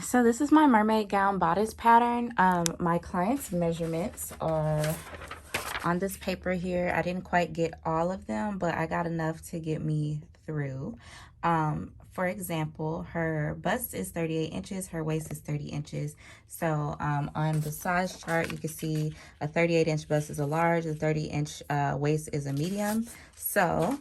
So this is my mermaid gown bodice pattern. My client's measurements are on this paper here. I didn't quite get all of them, but I got enough to get me through. For example, her bust is 38 inches, her waist is 30 inches. So on the size chart, you can see a 38-inch bust is a large, a 30-inch waist is a medium. So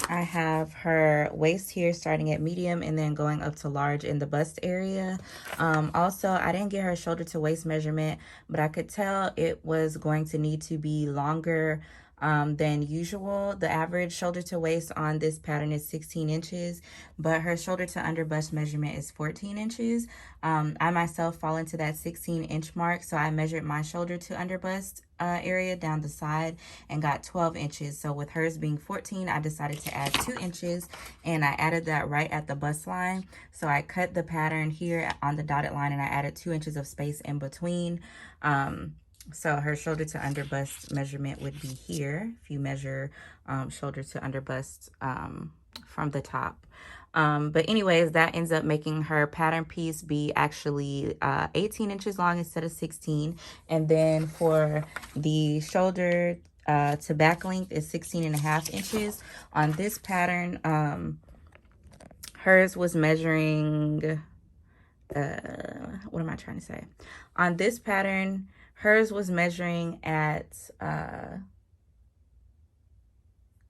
I have her waist here starting at medium and then going up to large in the bust area. Also, I didn't get her shoulder to waist measurement, but I could tell it was going to need to be longer than usual. The average shoulder to waist on this pattern is 16 inches, but her shoulder to under bust measurement is 14 inches. I myself fall into that 16-inch mark, so I measured my shoulder to under bust area down the side and got 12 inches. So with hers being 14, I decided to add 2 inches, and I added that right at the bust line. So I cut the pattern here on the dotted line and I added 2 inches of space in between. So her shoulder to under bust measurement would be here if you measure shoulder to under bust from the top. But anyways, that ends up making her pattern piece be actually 18 inches long instead of 16. And then for the shoulder to back length is 16.5 inches. On this pattern, hers was measuring, what am I trying to say? On this pattern, hers was measuring at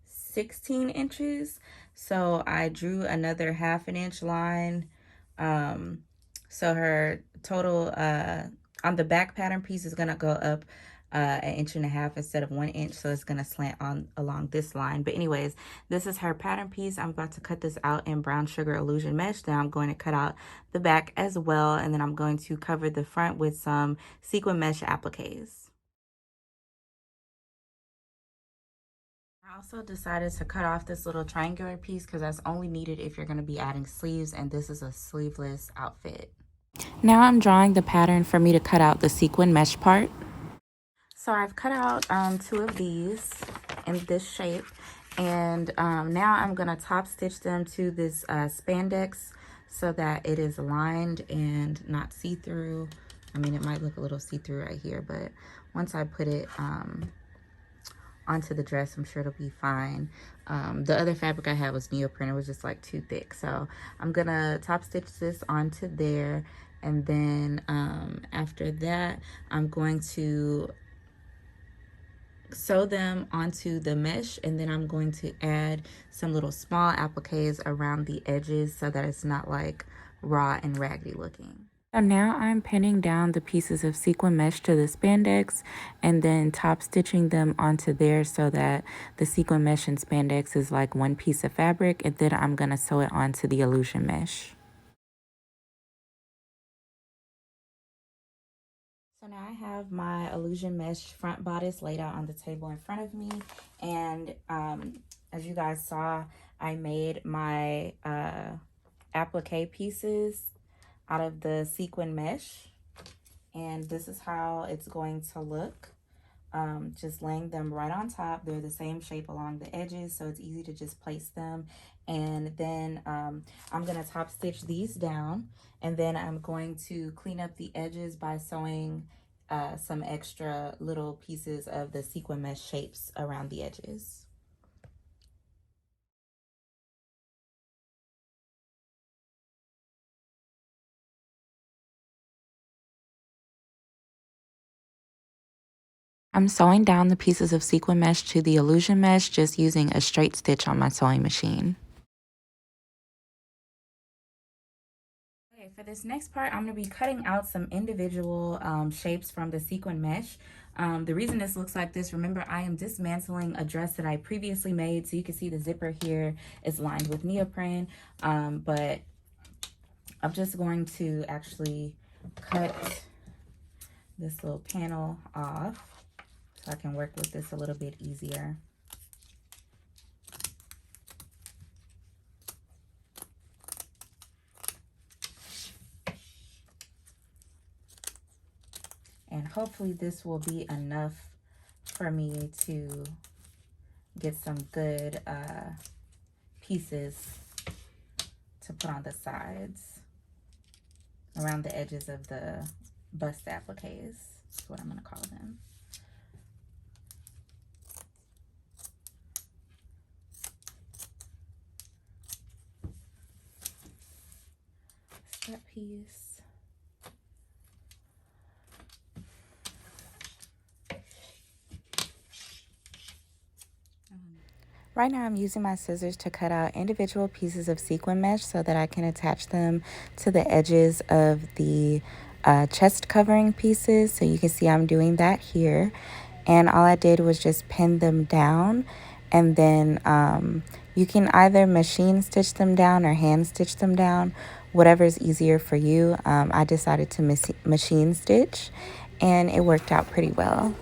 16 inches. So I drew another 1/2 inch line. So her total on the back pattern piece is gonna go up 1.5 inches instead of 1 inch. So it's gonna slant on along this line. But anyways, this is her pattern piece. I'm about to cut this out in brown sugar illusion mesh. Then I'm going to cut out the back as well. And then I'm going to cover the front with some sequin mesh appliques. I also decided to cut off this little triangular piece because that's only needed if you're going to be adding sleeves, and this is a sleeveless outfit. Now I'm drawing the pattern for me to cut out the sequin mesh part. So I've cut out 2 of these in this shape, and now I'm going to top stitch them to this spandex so that it is lined and not see-through. I mean, it might look a little see-through right here, but once I put it onto the dress, I'm sure it'll be fine. The other fabric I had was neoprene. It was just like too thick. So I'm gonna top stitch this onto there, and then after that I'm going to sew them onto the mesh, and then I'm going to add some little small appliques around the edges so that it's not like raw and raggedy looking. So now I'm pinning down the pieces of sequin mesh to the spandex and then top stitching them onto there so that the sequin mesh and spandex is like one piece of fabric, and then I'm going to sew it onto the illusion mesh. So now I have my illusion mesh front bodice laid out on the table in front of me, and as you guys saw, I made my applique pieces out of the sequin mesh, and this is how it's going to look. Just laying them right on top. They're the same shape along the edges, so it's easy to just place them. And then I'm gonna top stitch these down, and then I'm going to clean up the edges by sewing some extra little pieces of the sequin mesh shapes around the edges. I'm sewing down the pieces of sequin mesh to the illusion mesh, just using a straight stitch on my sewing machine. Okay, for this next part, I'm going to be cutting out some individual shapes from the sequin mesh. The reason this looks like this, remember, I am dismantling a dress that I previously made. So you can see the zipper here is lined with neoprene, but I'm just going to actually cut this little panel off so I can work with this a little bit easier. And hopefully this will be enough for me to get some good pieces to put on the sides. around the edges of the bust appliques. That's what I'm going to call them. That piece. Right now I'm using my scissors to cut out individual pieces of sequin mesh so that I can attach them to the edges of the chest covering pieces. So you can see I'm doing that here. And all I did was just pin them down, and then you can either machine stitch them down or hand stitch them down, whatever is easier for you. I decided to machine stitch, and it worked out pretty well.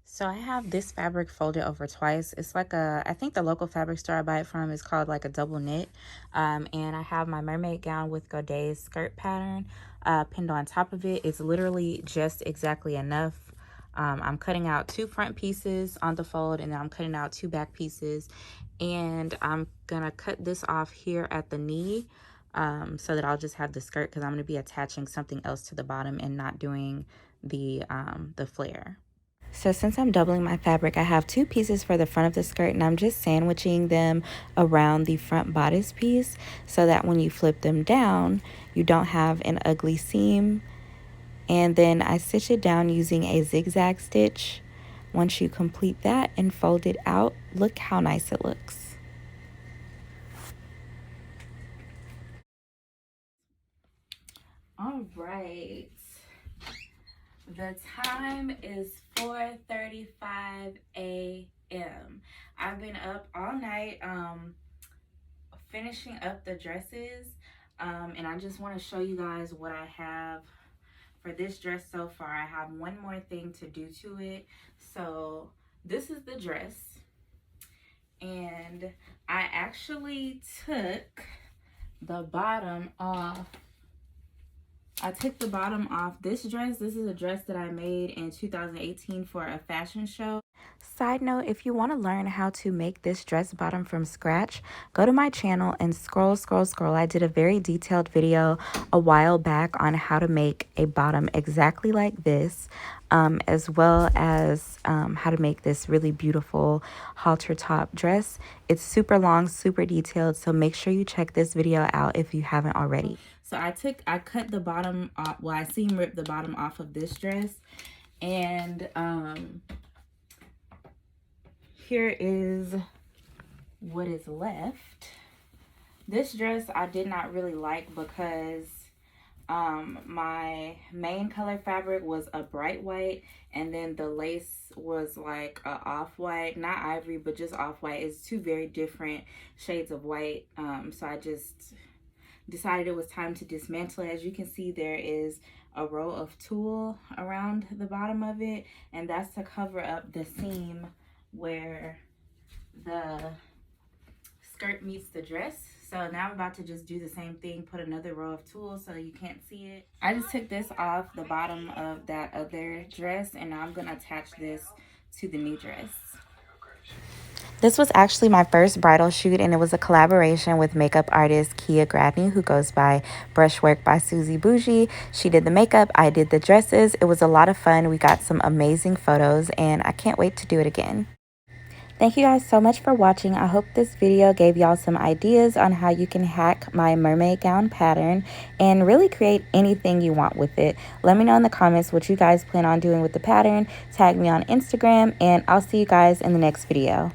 So I have this fabric folded over twice. It's like I think the local fabric store I buy it from is called like a double knit. And I have my mermaid gown with Godet's skirt pattern pinned on top of it. It's literally just exactly enough. I'm cutting out 2 front pieces on the fold, and then I'm cutting out 2 back pieces. And I'm gonna cut this off here at the knee so that I'll just have the skirt, because I'm gonna be attaching something else to the bottom and not doing the flare. So since I'm doubling my fabric, I have 2 pieces for the front of the skirt, and I'm just sandwiching them around the front bodice piece so that when you flip them down, you don't have an ugly seam. And then I stitch it down using a zigzag stitch. Once you complete that and fold it out, look how nice it looks. All right. The time is 4:35 a.m. I've been up all night finishing up the dresses, and I just want to show you guys what I have for this dress so far. I have one more thing to do to it. So this is the dress, and I actually took the bottom off. I took the bottom off this dress. This is a dress that I made in 2018 for a fashion show. Side note, if you want to learn how to make this dress bottom from scratch, go to my channel and scroll. I did a very detailed video a while back on how to make a bottom exactly like this, as well as how to make this really beautiful halter top dress. It's super long, super detailed, so make sure you check this video out if you haven't already. So I cut the bottom off. Well, I seam ripped the bottom off of this dress, and here is what is left. This dress I did not really like because my main color fabric was a bright white, and then the lace was like a off-white, not ivory, but just off-white. It's 2 very different shades of white. So I just decided it was time to dismantle it. As you can see, there is a row of tulle around the bottom of it, and that's to cover up the seam where the skirt meets the dress. So now I'm about to just do the same thing, put another row of tulle so you can't see it. I just took this off the bottom of that other dress, and now I'm gonna attach this to the new dress. This was actually my first bridal shoot, and it was a collaboration with makeup artist Kia Gradney, who goes by Brushwork by Susie Bougie. She did the makeup, I did the dresses. It was a lot of fun. We got some amazing photos, and I can't wait to do it again. Thank you guys so much for watching. I hope this video gave y'all some ideas on how you can hack my mermaid gown pattern and really create anything you want with it. Let me know in the comments what you guys plan on doing with the pattern. Tag me on Instagram, and I'll see you guys in the next video.